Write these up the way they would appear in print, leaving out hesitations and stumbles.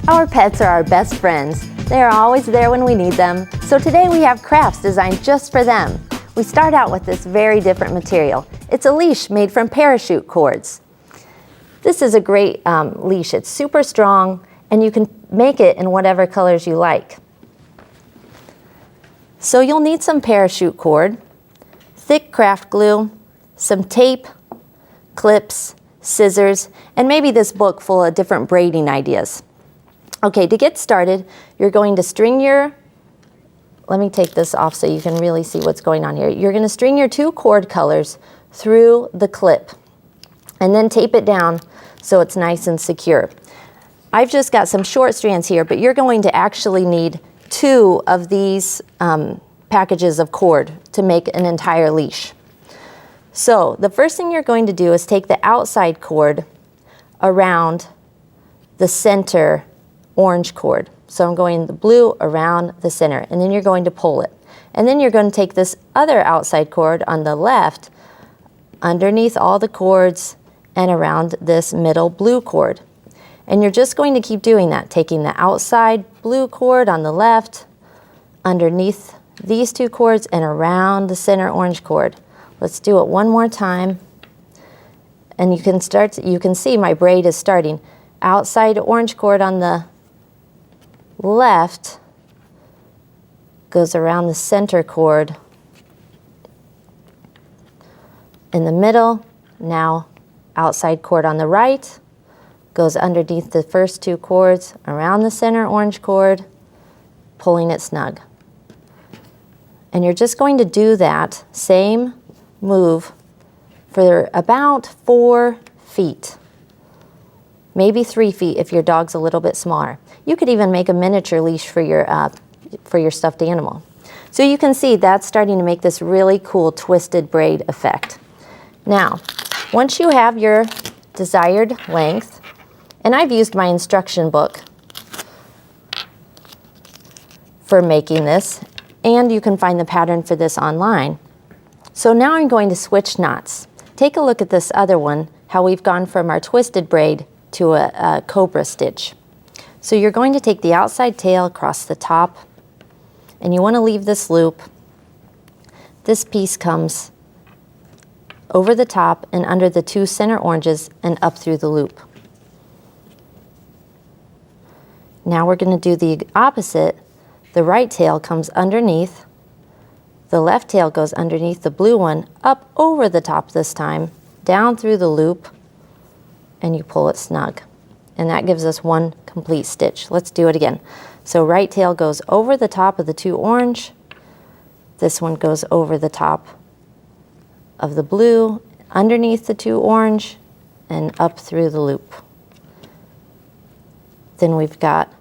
Our pets are our best friends. They are always there when we need them. So today we have crafts designed just for them. We start out with this very different material. It's a leash made from parachute cords. This is a great leash. It's super strong and you can make it in whatever colors you like. So you'll need some parachute cord, thick craft glue, some tape, clips, scissors, and maybe this book full of different braiding ideas. Okay, to get started, you're going to string your, let me take this off so you can really see what's going on here. You're going to string your 2 cord colors through the clip and then tape it down so it's nice and secure. I've just got some short strands here, but you're going to actually need 2 of these packages of cord to make an entire leash. So the first thing you're going to do is take the outside cord around the center orange cord. So I'm going the blue around the center, and then you're going to pull it. And then you're going to take this other outside cord on the left underneath all the cords and around this middle blue cord. And you're just going to keep doing that, taking the outside blue cord on the left underneath these 2 cords and around the center orange cord. Let's do it one more time. And you can see my braid is starting. Outside orange cord on the left goes around the center cord. In the middle, now outside cord on the right goes underneath the first 2 cords around the center orange cord, pulling it snug. And you're just going to do that same move for about 4 feet, maybe 3 feet if your dog's a little bit smaller. You could even make a miniature leash for your stuffed animal. So you can see that's starting to make this really cool twisted braid effect. Now, once you have your desired length, and I've used my instruction book for making this, and you can find the pattern for this online. So now I'm going to switch knots. Take a look at this other one, how we've gone from our twisted braid to a cobra stitch. So you're going to take the outside tail across the top, and you want to leave this loop. This piece comes over the top and under the 2 center oranges and up through the loop. Now we're going to do the opposite. The right tail comes underneath. The left tail goes underneath the blue one, up over the top this time, down through the loop, and you pull it snug. And that gives us 1 complete stitch. Let's do it again. So right tail goes over the top of the 2 orange. This one goes over the top of the blue, underneath the 2 orange, and up through the loop. Then we've got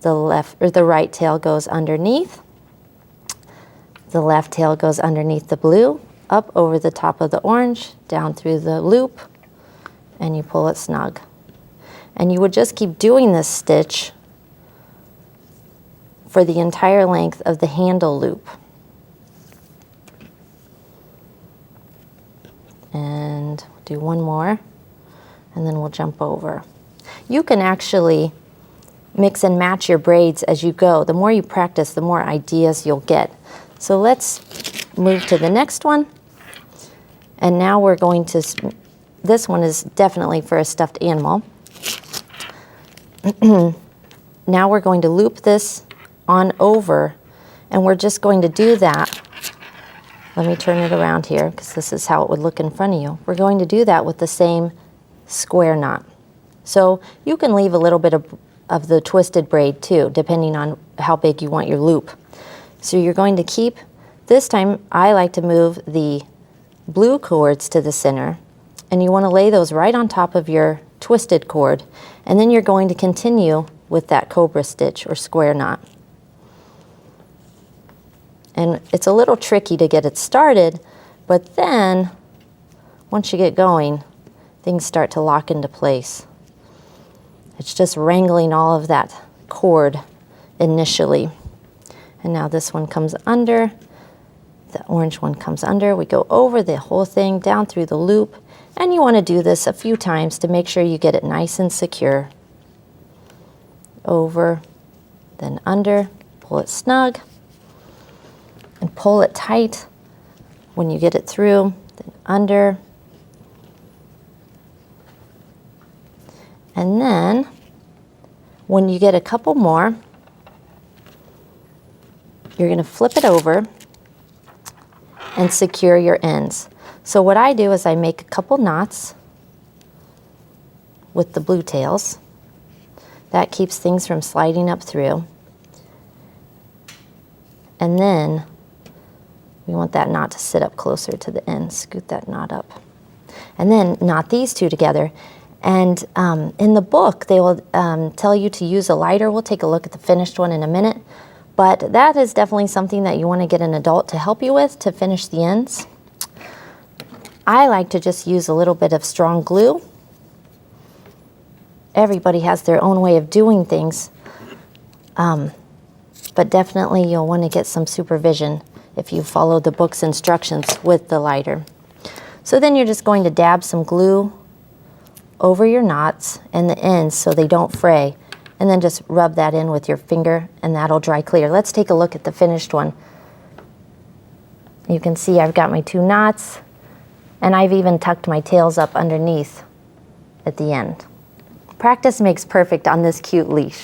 the right tail goes underneath. The left tail goes underneath the blue, up over the top of the orange, down through the loop, and you pull it snug. And you would just keep doing this stitch for the entire length of the handle loop. And do 1 more, and then we'll jump over. You can actually mix and match your braids as you go. The more you practice, the more ideas you'll get. So let's move to the next one. And now we're going to, this one is definitely for a stuffed animal. Now we're going to loop this on over, and we're just going to do that. Let me turn it around here because this is how it would look in front of you. We're going to do that with the same square knot. So you can leave a little bit of the twisted braid too, depending on how big you want your loop. So you're going to keep, this time I like to move the blue cords to the center, and you want to lay those right on top of your twisted cord, and then you're going to continue with that cobra stitch or square knot. And it's a little tricky to get it started, but then once you get going, things start to lock into place. It's just wrangling all of that cord initially. And now this one comes under, the orange one comes under, we go over the whole thing down through the loop, and you want to do this a few times to make sure you get it nice and secure. over, then under, pull it snug, and pull it tight when you get it through, then under. And then when you get a couple more, you're going to flip it over and secure your ends. So what I do is I make a couple knots with the blue tails. That keeps things from sliding up through. And then we want that knot to sit up closer to the end. Scoot that knot up. And then knot these two together. And in the book, they will tell you to use a lighter. We'll take a look at the finished one in a minute. But that is definitely something that you want to get an adult to help you with to finish the ends. I like to just use a little bit of strong glue. Everybody has their own way of doing things. But definitely you'll want to get some supervision if you follow the book's instructions with the lighter. So then you're just going to dab some glue over your knots and the ends so they don't fray. And then just rub that in with your finger and that'll dry clear. Let's take a look at the finished one. You can see I've got my two knots and I've even tucked my tails up underneath at the end. Practice makes perfect on this cute leash.